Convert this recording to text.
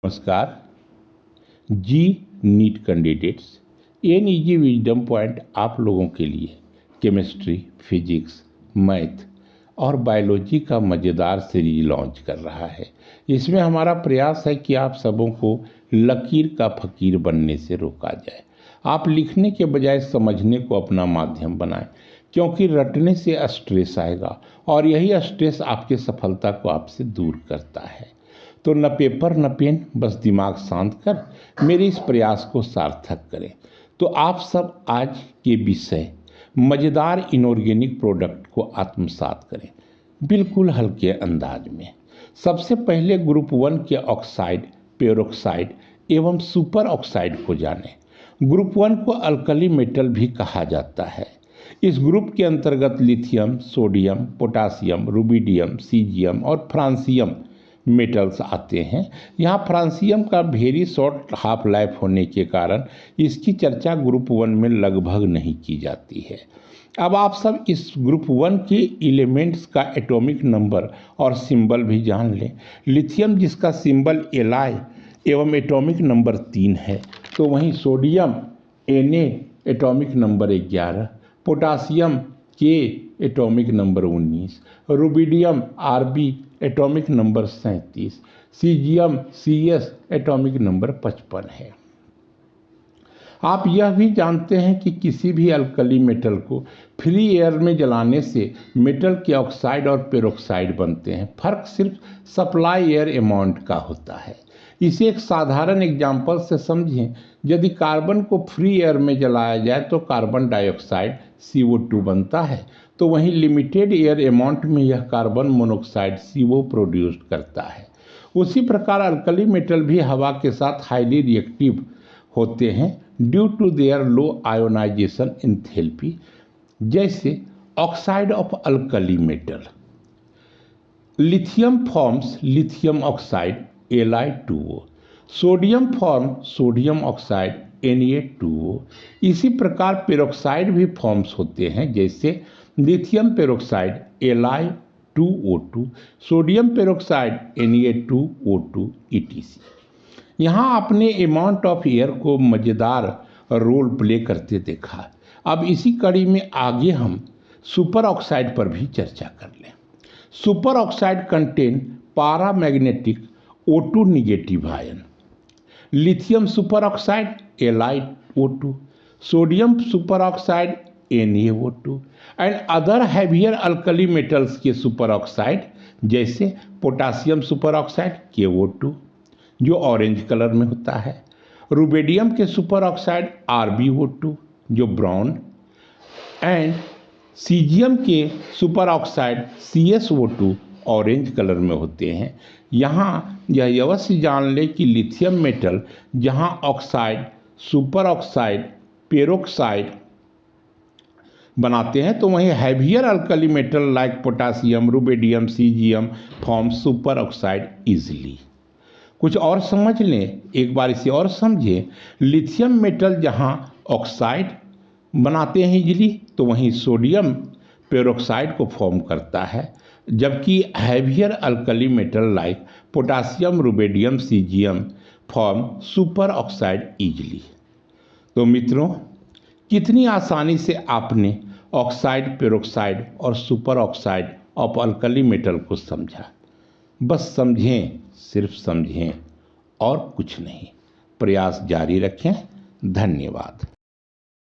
नमस्कार जी NEET candidates. An easy wisdom point आप लोगों के लिए केमिस्ट्री, फिजिक्स, मैथ और बायोलॉजी का मज़ेदार सीरीज लॉन्च कर रहा है। इसमें हमारा प्रयास है कि आप सबों को लकीर का फकीर बनने से रोका जाए। आप लिखने के बजाय समझने को अपना माध्यम बनाएं, क्योंकि रटने से स्ट्रेस आएगा और यही स्ट्रेस आपके सफलता को आपसे दूर करता है। तो न पेपर न पेन, बस दिमाग शांत कर मेरे इस प्रयास को सार्थक करें। तो आप सब आज के विषय मज़ेदार इनऑर्गेनिक प्रोडक्ट को आत्मसात करें, बिल्कुल हल्के अंदाज में। सबसे पहले ग्रुप 1 के ऑक्साइड, पेरोक्साइड एवं सुपर ऑक्साइड को जानें। ग्रुप 1 को अल्कली मेटल भी कहा जाता है। इस ग्रुप के अंतर्गत lithium, sodium, potassium, rubidium, caesium और फ्रांसियम मेटल्स आते हैं। यहाँ फ्रांसियम का वेरी शॉर्ट हाफ लाइफ होने के कारण इसकी चर्चा ग्रुप 1 में लगभग नहीं की जाती है। अब आप सब इस ग्रुप 1 के एलिमेंट्स का एटॉमिक नंबर और सिंबल भी जान लें। लिथियम जिसका सिंबल Li एवं एटॉमिक नंबर 3 है, तो वहीं sodium Na atomic number 11, potassium K atomic number 19, rubidium Rb atomic number 37, caesium Cs atomic number 55 है। आप यह भी जानते हैं कि किसी भी अल्कली मेटल को फ्री एयर में जलाने से मेटल के ऑक्साइड और पेरोक्साइड बनते हैं। फर्क सिर्फ सप्लाई एयर अमाउंट का होता है। इसे एक साधारण एग्जाम्पल से समझें। यदि कार्बन को फ्री एयर में जलाया जाए तो कार्बन डाइऑक्साइड CO2 बनता है, तो वहीं लिमिटेड एयर अमाउंट में यह कार्बन मोनोऑक्साइड CO प्रोड्यूस करता है। उसी प्रकार अल्कली मेटल भी हवा के साथ हाईली रिएक्टिव होते हैं due to their low ionisation enthalpy. जैसे oxide of alkali metal, lithium forms lithium oxide Li2O, sodium form sodium oxide Na2O। इसी प्रकार पेरोक्साइड भी फॉर्म्स होते हैं, जैसे lithium peroxide Li2O2, sodium peroxide Na2O2 etc। यहाँ आपने अमाउंट ऑफ एयर को मज़ेदार रोल प्ले करते देखा। अब इसी कड़ी में आगे हम सुपर ऑक्साइड पर भी चर्चा कर लें। Super oxide contain paramagnetic O2 negative ion. Lithium super oxide Li2O2, sodium super oxide NaO2 and other heavier alkali metals के सुपर ऑक्साइड जैसे पोटासियम सुपर ऑक्साइड KO2 जो ऑरेंज कलर में होता है, रुबिडियम के सुपर ऑक्साइड RbO2 जो brown and caesium के super oxide CsO2 orange colour में होते हैं। यहाँ यह अवश्य जान लें कि लिथियम मेटल जहाँ ऑक्साइड, सुपर ऑक्साइड, पेरोक्साइड बनाते हैं, तो वहीं heavier alkali metal like potassium, rubidium, caesium form super oxide easily. कुछ और समझ लें, एक बार इसे और समझें। लिथियम मेटल जहाँ ऑक्साइड बनाते हैं इजिली, तो वहीं सोडियम पेरोक्साइड को फॉर्म करता है, जबकि heavier alkali metal like potassium, rubidium, caesium form super oxide easily. तो मित्रों, कितनी आसानी से आपने ऑक्साइड, पेरोक्साइड और super oxide of alkali metal को समझा। बस समझें, सिर्फ समझें और कुछ नहीं। प्रयास जारी रखें। धन्यवाद।